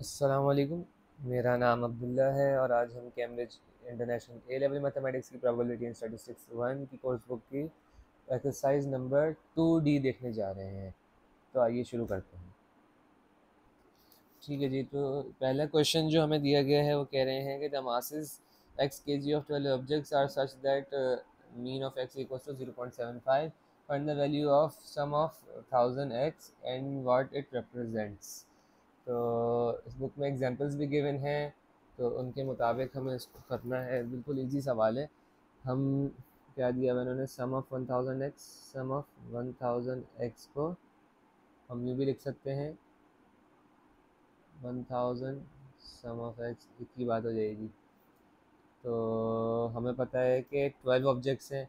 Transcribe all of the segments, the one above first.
अस्सलाम वालेकुम। मेरा नाम अब्दुल्ला है और आज हम कैम्ब्रिज इंटरनेशनल ए लेवल मैथमेटिक्स की प्रोबेबिलिटी एंड स्टैटिस्टिक्स 1 की कोर्स बुक की एक्सरसाइज नंबर 2D देखने जा रहे हैं। तो आइए शुरू करते हैं। ठीक है जी, तो पहला क्वेश्चन जो हमें दिया गया है वो कह रहे हैं कि the masses x kg of 12 objects are such that mean of x equals to 0.75, find the value of sum of 1000x and what it represents. तो इस बुक में एग्जांपल्स भी गिवन हैं, तो उनके मुताबिक हमें इसको करना है। बिल्कुल इजी सवाल है। हम क्या दिया हुआ इन्होंने, सम of 1000x, some of 1000x को हम यूँ भी लिख सकते हैं 1000 सम ऑफ x, एक ही बात हो जाएगी। तो हमें पता है कि 12 ऑब्जेक्ट्स हैं,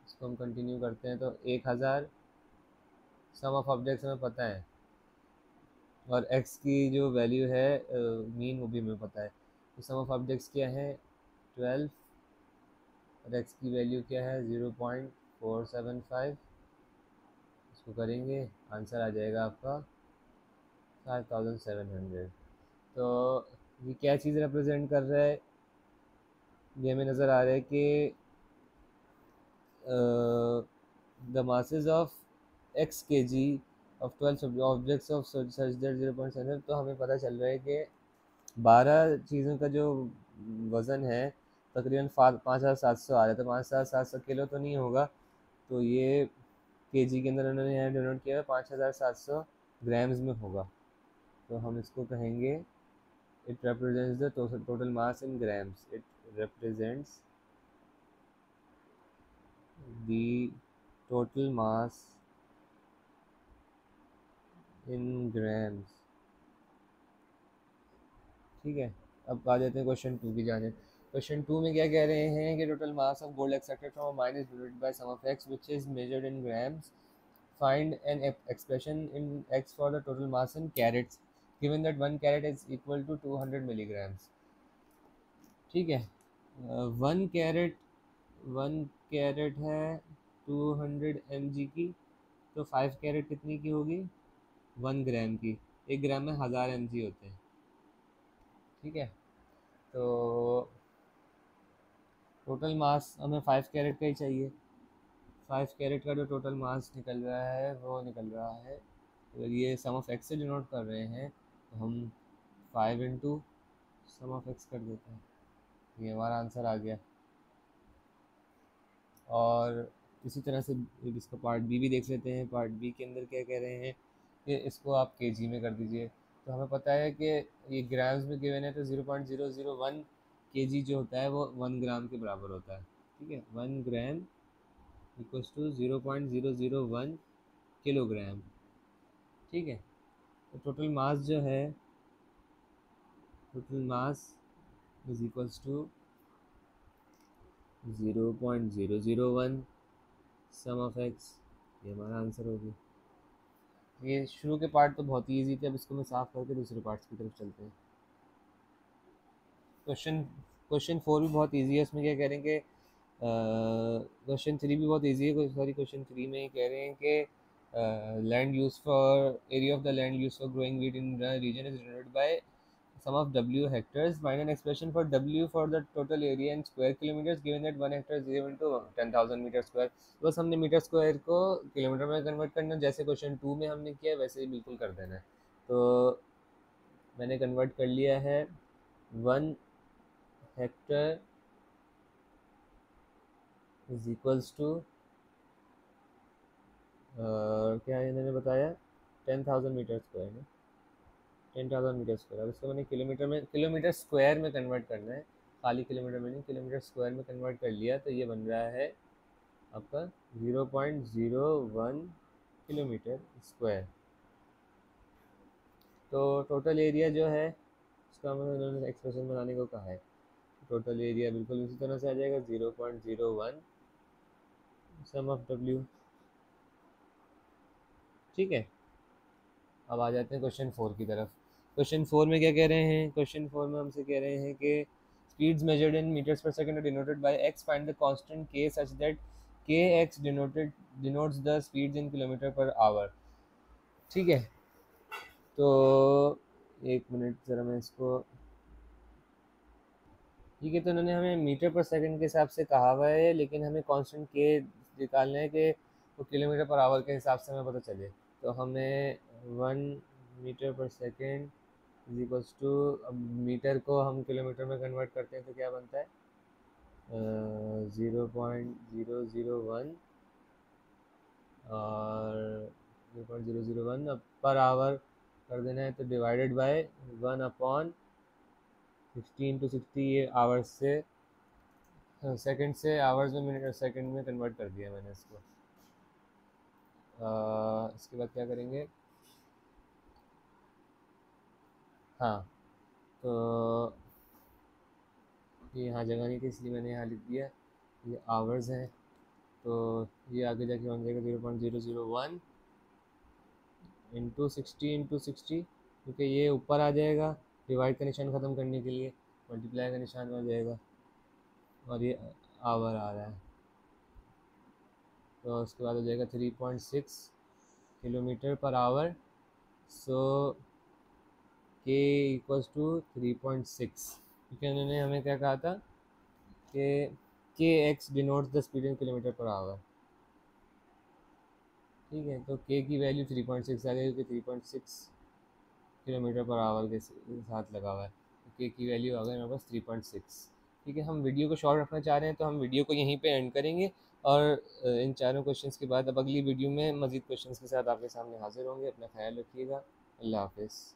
इसको हम कंटिन्यू करते हैं तो 1000 सम ऑफ ऑब्जेक्ट्स हमें पता है, और x की जो वैल्यू है मीन वो भी हमें पता है। तो सम ऑफ ऑब्जेक्ट्स क्या है 12, और x की वैल्यू क्या है 0.475। इसको करेंगे, आंसर आ जाएगा आपका 5700। तो ये क्या चीज़ रिप्रेजेंट कर रहा है, ये हमें नज़र आ रहा है कि the masses of x kg of 12 objects of such that 0.7। तो हमें पता चल रहा है कि 12 चीज़ों का जो वज़न है तकरीबन 5700 आ रहा है। तो 5700 किलो तो नहीं होगा, तो ये केजी के अंदर उन्होंने यहाँ डिनोट किया है 5700 ग्राम्स में होगा। तो हम इसको कहेंगे it represents the total mass in grams. It represents the total mass in grams. ठीक है, अब आ जाते हैं क्वेश्चन 2 की जाने। क्वेश्चन 2 में क्या कह रहे हैं कि total mass of gold extracted from a mine is divided by sum of X which is measured in grams. Find an expression in x for the total mass in carats, given that 1 carat is equal to 200 milligrams। ठीक है, 1 carat 1 carat है 200 mg की, तो 5 carat कितनी की होगी 1 ग्राम की। 1 ग्राम में 1000 mg होते हैं। ठीक है, तो टोटल मास हमें 5 कैरेट का ही चाहिए। 5 कैरेट का जो टोटल मास निकल रहा है वो निकल रहा है, अगर ये सम ऑफ एक्स से डिनोट कर रहे हैं तो हम 5 इंटू सम ऑफ एक्स कर देते हैं, ये हमारा आंसर आ गया। और इसी तरह से इसका पार्ट बी भी देख लेते हैं। पार्ट बी के अंदर क्या कह रहे हैं कि इसको आप केजी में कर दीजिए। तो हमें पता है कि ये ग्राम्स में गिवन है, तो 0.001 केजी जो होता है वो 1 ग्राम के बराबर होता है। ठीक है, 1 ग्राम इक्वल्स टू 0.001 किलोग्राम। ठीक है, तो टोटल मास जो है, total mass is equals to 0.001 sum of X, ये हमारा आंसर होगी। ये शुरू के पार्ट तो बहुत ही ईजी थे, अब इसको मैं साफ करके दूसरे पार्ट्स की तरफ चलते हैं। क्वेश्चन क्वेश्चन 4 भी बहुत ईजी है। इसमें क्या कह रहे हैं कि क्वेश्चन 3 भी बहुत ईजी है। सॉरी, क्वेश्चन 3 में कह रहे हैं कि land use for area of the land use for growing wheat in region is denoted by sum of W hectares. Find an expression for W for the total area in square kilometers given that 1 hectare is equal to 10,000 metre square. बस हमने metre square को kilometre में convert करना, जैसे question 2 में हमने किया वैसे ही बिल्कुल कर देना है। तो मैंने कन्वर्ट कर लिया है 1 हेक्टर इज इक्वल्स टू क्या इन्होंने बताया 10,000 मीटर स्क्वायर में, 10,000 मीटर स्क्वायर। अब इसको मैंने किलोमीटर स्क्वायर में कन्वर्ट करना है, खाली किलोमीटर में नहीं, किलोमीटर स्क्वायर में कन्वर्ट कर लिया। तो ये बन रहा है आपका 0.01 किलोमीटर स्क्वायर। तो टोटल एरिया जो है उसका हमें उन्होंने एक्सप्रेशन बनाने को कहा है। टोटल एरिया बिल्कुल उसी तरह से आ जाएगा 0.01 सम ऑफ डब्ल्यू। ठीक है, अब आ जाते हैं क्वेश्चन 4 की तरफ। क्वेश्चन 4 में क्या कह रहे हैं, क्वेश्चन 4 में हमसे कह रहे हैं कि स्पीड्स मेजर्ड इन मीटर्स पर second denoted by x, find the constant के सच दैट के x denotes the speeds in kilometre per hour. ठीक है, तो एक मिनट ज़रा मैं इसको, ठीक है। तो उन्होंने हमें मीटर पर सेकंड के हिसाब से कहा हुआ है, लेकिन हमें कांस्टेंट के निकालना है कि वो किलोमीटर पर आवर के हिसाब से हमें पता चले। तो हमें 1 मीटर पर सेकंड इज इक्वल्स टू, अब मीटर को हम किलोमीटर में कन्वर्ट करते हैं तो क्या बनता है, 0.001 और 0.001, अब पर आवर कर देना है तो डिवाइडेड बाय 1/60 ये आवर्स से, सेकंड से आवर्स में, मिनट सेकंड में कन्वर्ट कर दिया मैंने इसको। इसके बाद क्या करेंगे, हाँ, तो ये यहाँ जगह नहीं थी इसलिए मैंने यहाँ लिख दिया, ये आवर्स हैं। तो ये आगे जाके बन जाएगा 0.001 इंटू 60 क्योंकि ये ऊपर आ जाएगा डिवाइड का निशान ख़त्म करने के लिए, मल्टीप्लाई का निशान आ जाएगा, और ये आवर आ रहा है। तो उसके बाद हो जाएगा 3.6 किलोमीटर पर आवर। सो के इक्वल्स टू 3.6, क्योंकि उन्होंने हमें क्या कहा था कि के x denotes the speed in kilometre per hour. ठीक है, तो के की वैल्यू 3.6 आ गई, क्योंकि 3.6 किलोमीटर पर आवर के साथ लगा हुआ है, तो के की वैल्यू आ गई हमारे पास 3.6। ठीक है, हम वीडियो को शॉर्ट रखना चाह रहे हैं तो हम वीडियो को यहीं पे एंड करेंगे, और इन चारों क्वेश्चंस के बाद अब अगली वीडियो में मज़ीद क्वेश्चंस के साथ आपके सामने हाजिर होंगे। अपना ख्याल रखिएगा। अल्लाह हाफिज़।